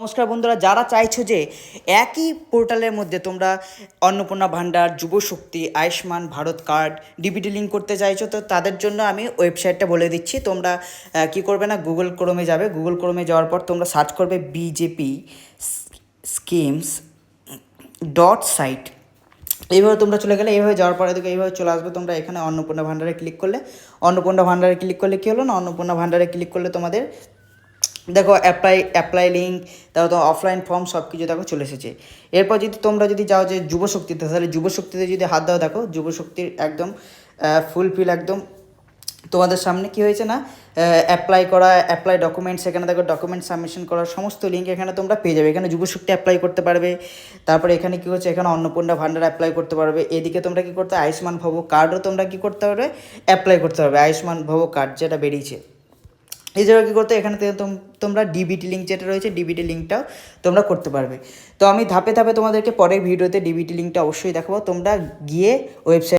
নমস্কার বন্ধুরা, যারা চাইছো যে একই পোর্টালের মধ্যে তোমরা Annapurna Bhandar, Yuvashakti, Ayushman Bharat card, DBT link করতে চাইছো, তো তাদের জন্য আমি ওয়েবসাইটটা বলে দিচ্ছি। তোমরা কি করবে না, গুগল ক্রোমে যাবে। গুগল ক্রোমে যাওয়ার পর তোমরা সার্চ করবে বিজেপি স্কিমস ডট সাইট। এইভাবে তোমরা চলে গেলে, এইভাবে যাওয়ার পরে দেখো এইভাবে চলে আসবে। তোমরা এখানে অন্নপূর্ণা ভাণ্ডারে ক্লিক করলে, অন্নপূর্ণা ভাণ্ডারে ক্লিক করলে কী হলো না, অন্নপূর্ণা ভাণ্ডারে ক্লিক করলে তোমাদের দেখো অ্যাপ্লাই লিঙ্ক, তারপর তো অফলাইন ফর্ম সব কিছু দেখো চলে এসেছে। এরপর যদি তোমরা যদি যাও যে যুবশক্তিতে, তাহলে যুবশক্তিতে যদি হাত দাও, দেখো যুবশক্তির একদম ফুলফিল একদম তোমাদের সামনে কি হয়েছে না, অ্যাপ্লাই ডকুমেন্টস, এখানে দেখো ডকুমেন্ট সাবমিশন করার সমস্ত লিঙ্ক এখানে তোমরা পেয়ে যাবে। এখানে যুবশক্তি অ্যাপ্লাই করতে পারবে, তারপরে এখানে কী হচ্ছে, এখানে অন্নপূর্ণা ভাণ্ডার অ্যাপ্লাই করতে পারবে। এদিকে তোমরা কী করতে, আয়ুষ্মান ভব কার্ডও তোমরা কী করতে পারবে, অ্যাপ্লাই করতে পারবে। আয়ুষ্মান ভব কার্ড যেটা বেরিয়েছে, এছাড়াও কী করতে, এখানে থেকে তোমরা ডিবিটি লিঙ্ক যেটা রয়েছে, ডিবিটি লিঙ্কটাও তোমরা করতে পারবে। তো আমি ধাপে ধাপে তোমাদেরকে পরের ভিডিওতে ডিবিটি লিঙ্কটা অবশ্যই দেখাবো। তোমরা গিয়ে ওয়েবসাইট